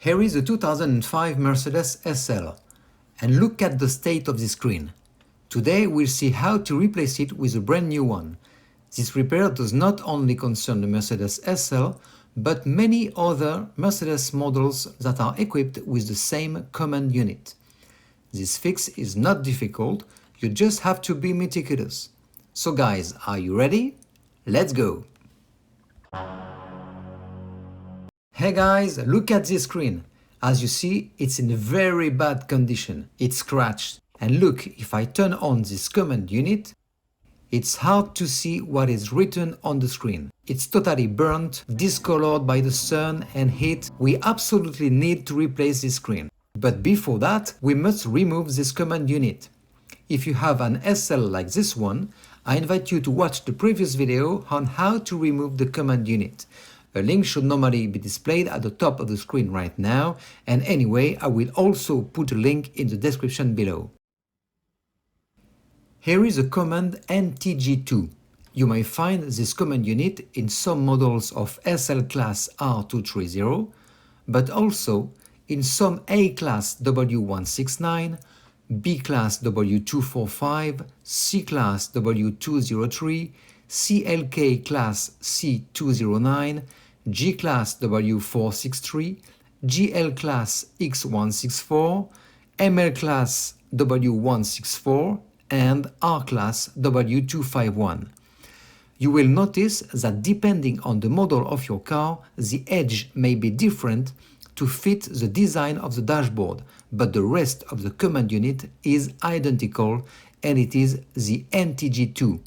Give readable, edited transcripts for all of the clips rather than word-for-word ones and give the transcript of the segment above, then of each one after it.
Here is a 2005 Mercedes SL, and look at the state of the screen. Today we'll see how to replace it with a brand new one. This repair does not only concern the Mercedes SL, but many other Mercedes models that are equipped with the same command unit. This fix is not difficult, you just have to be meticulous. So guys, are you ready? Let's go! Hey guys, look at this screen. As you see, it's in very bad condition. It's scratched. And look, if I turn on this command unit, it's hard to see what is written on the screen. It's totally burnt, discolored by the sun and heat. We absolutely need to replace this screen. But before that, we must remove this command unit. If you have an SL like this one, I invite you to watch the previous video on how to remove the command unit. A link should normally be displayed at the top of the screen right now, and anyway, I will also put a link in the description below. Here is a command NTG2. You may find this command unit in some models of SL Class R230, but also in some A Class W169, B Class W245, C Class W203, CLK Class C209, G Class W463, GL Class X164, ML Class W164, and R Class W251. You will notice that depending on the model of your car, the edge may be different to fit the design of the dashboard, but the rest of the command unit is identical, and it is the NTG2.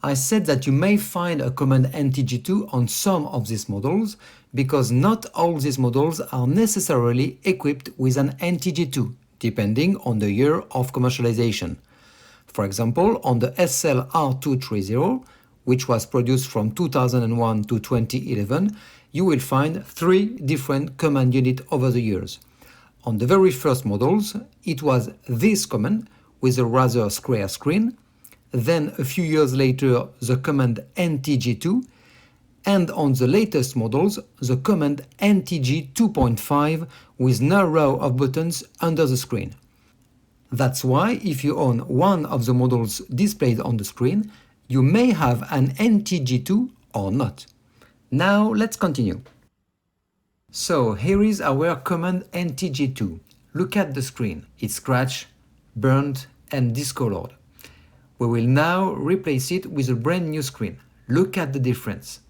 I said that you may find a command NTG2 on some of these models, because not all these models are necessarily equipped with an NTG2, depending on the year of commercialization. For example, on the SL R230, which was produced from 2001 to 2011, you will find 3 different command units over the years. On the very first models, it was this command with a rather square screen. Then a few years later, the command NTG2, and on the latest models, the command NTG 2.5 with no row of buttons under the screen. That's why if you own one of the models displayed on the screen, you may have an NTG2 or not. Now let's continue. So here is our command NTG2. Look at the screen. It's scratched, burnt and discolored. We will now replace it with a brand new screen. Look at the difference.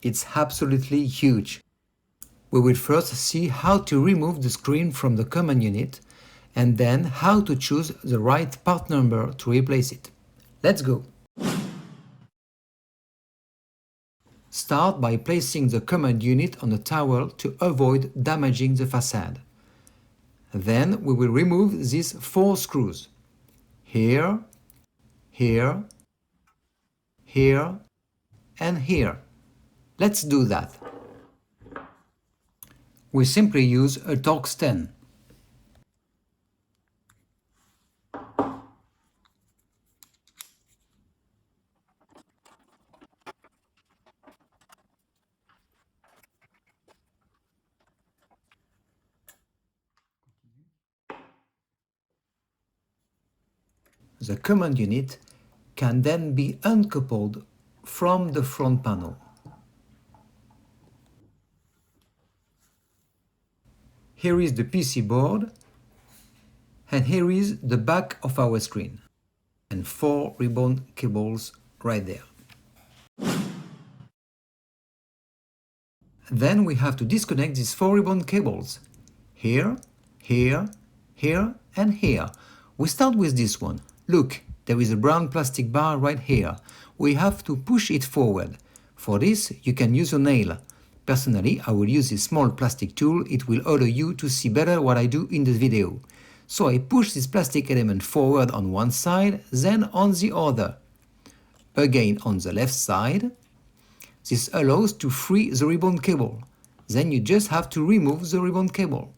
It's absolutely huge. We will first see how to remove the screen from the command unit, and then how to choose the right part number to replace it. Let's go! Start by placing the command unit on a towel to avoid damaging the facade. Then we will remove these 4 screws. Here, here, here, and here. Let's do that. We simply use a Torx 10. The command unit can then be uncoupled from the front panel. Here is the PC board, and here is the back of our screen, and 4 ribbon cables right there. Then we have to disconnect these 4 ribbon cables, here, here, here, and here. We start with this one. Look, there is a brown plastic bar right here. We have to push it forward. For this, you can use a nail. Personally, I will use this small plastic tool. It will allow you to see better what I do in the video. So I push this plastic element forward on one side, then on the other. Again on the left side. This allows to free the ribbon cable. Then you just have to remove the ribbon cable.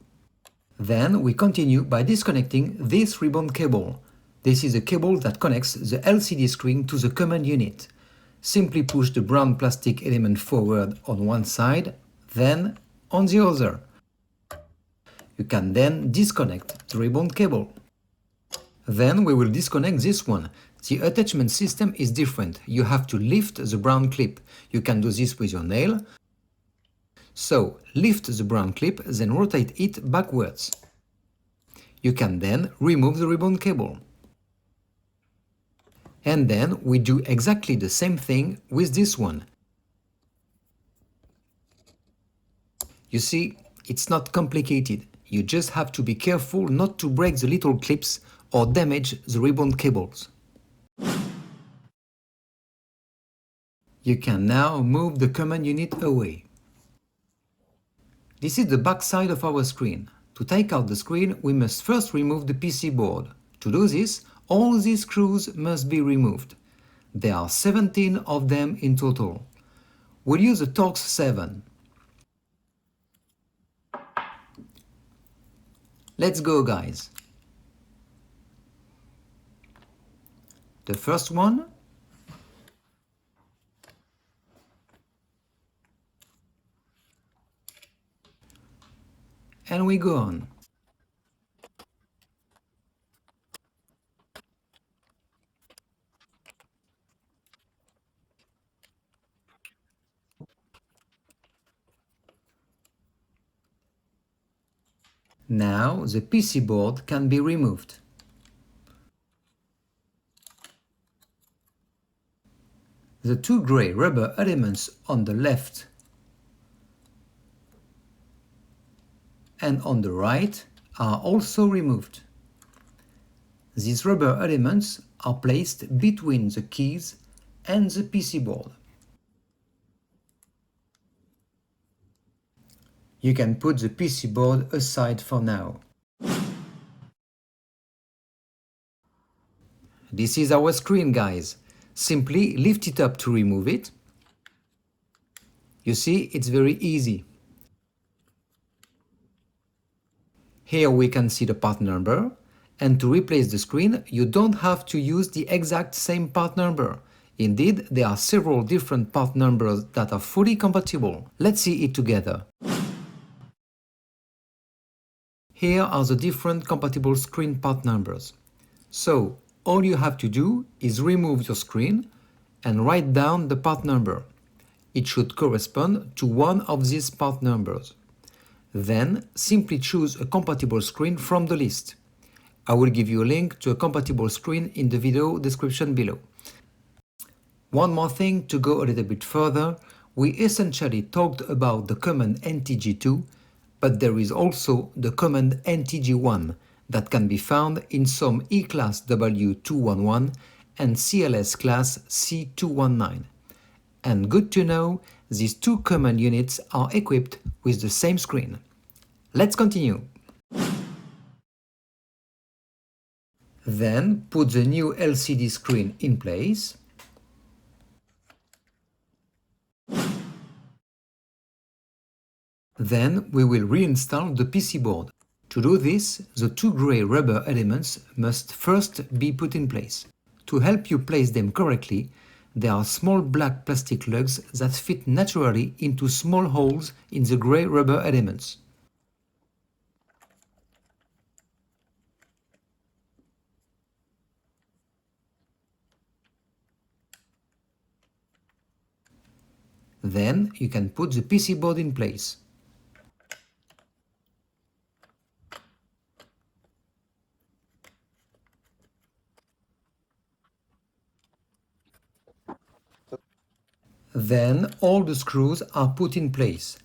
Then we continue by disconnecting this ribbon cable. This is a cable that connects the LCD screen to the command unit. Simply push the brown plastic element forward on one side, then on the other. You can then disconnect the ribbon cable. Then we will disconnect this one. The attachment system is different. You have to lift the brown clip. You can do this with your nail. So, lift the brown clip, then rotate it backwards. You can then remove the ribbon cable. And then we do exactly the same thing with this one. You see, it's not complicated. You just have to be careful not to break the little clips or damage the ribbon cables. You can now move the command unit away. This is the back side of our screen. To take out the screen, we must first remove the PC board. To do this, all these screws must be removed. There are 17 of them in total. We'll use a Torx 7. Let's go, guys. The first one. And we go on. Now the PC board can be removed. The two grey rubber elements on the left and on the right are also removed. These rubber elements are placed between the keys and the PC board. You can put the PC board aside for now. This is our screen, guys. Simply lift it up to remove it. You see, it's very easy. Here we can see the part number, and to replace the screen, you don't have to use the exact same part number. Indeed, there are several different part numbers that are fully compatible. Let's see it together. Here are the different compatible screen part numbers. So, all you have to do is remove your screen and write down the part number. It should correspond to one of these part numbers. Then, simply choose a compatible screen from the list. I will give you a link to a compatible screen in the video description below. One more thing to go a little bit further, we essentially talked about the command ntg2, but there is also the command ntg1 that can be found in some E-Class W211 and CLS Class C219. And good to know, these two command units are equipped with the same screen. Let's continue. Then put the new LCD screen in place. Then we will reinstall the PC board. To do this, the two grey rubber elements must first be put in place. To help you place them correctly, there are small black plastic lugs that fit naturally into small holes in the grey rubber elements. Then you can put the PC board in place. Then all the screws are put in place,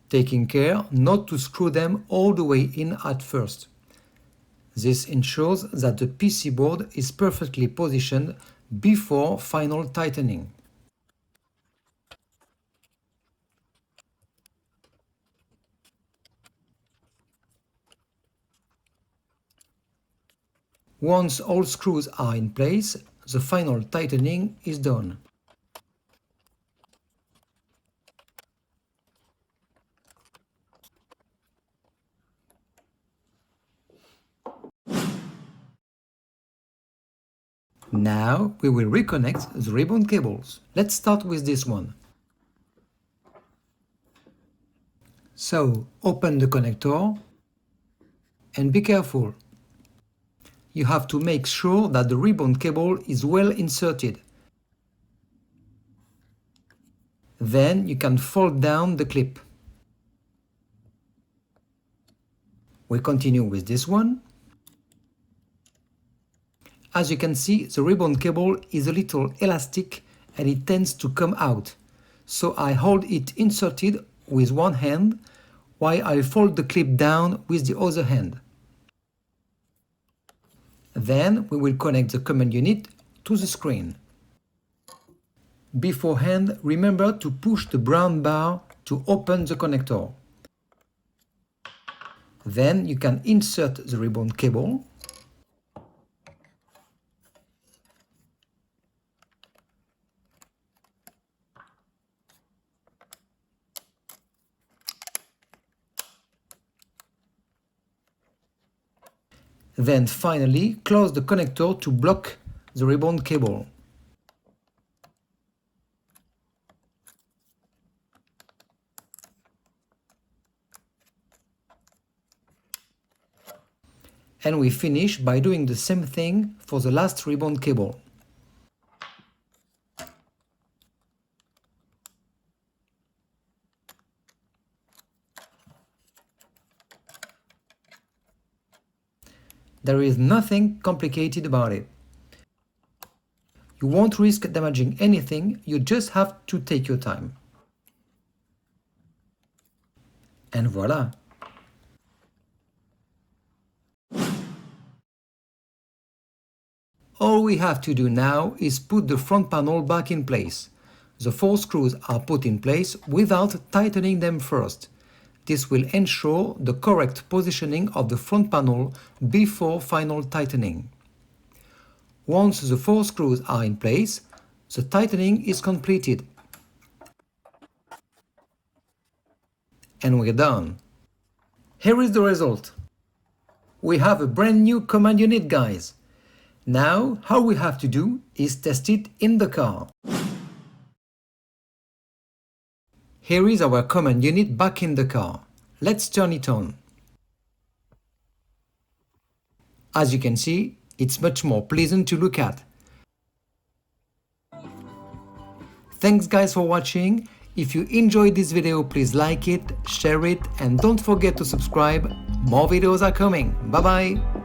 taking care not to screw them all the way in at first. This ensures that the PC board is perfectly positioned before final tightening. Once all screws are in place, the final tightening is done. Now we will reconnect the ribbon cables. Let's start with this one. So, open the connector And be careful. You have to make sure that the ribbon cable is well inserted. Then you can fold down the clip. We continue with this one. As you can see, the ribbon cable is a little elastic and it tends to come out. So I hold it inserted with one hand while I fold the clip down with the other hand. Then we will connect the command unit to the screen. Beforehand, remember to push the brown bar to open the connector. Then you can insert the ribbon cable. Then finally close the connector to block the ribbon cable. And we finish by doing the same thing for the last ribbon cable. There is nothing complicated about it. You won't risk damaging anything, you just have to take your time. And voila! All we have to do now is put the front panel back in place. The 4 screws are put in place without tightening them first. This will ensure the correct positioning of the front panel before final tightening. Once the 4 screws are in place, the tightening is completed. And we're done. Here is the result. We have a brand new command unit, guys. Now, all we have to do is test it in the car. Here is our command unit back in the car. Let's turn it on. As you can see, it's much more pleasant to look at. Thanks guys for watching. If you enjoyed this video, please like it, share it, and don't forget to subscribe. More videos are coming. Bye bye!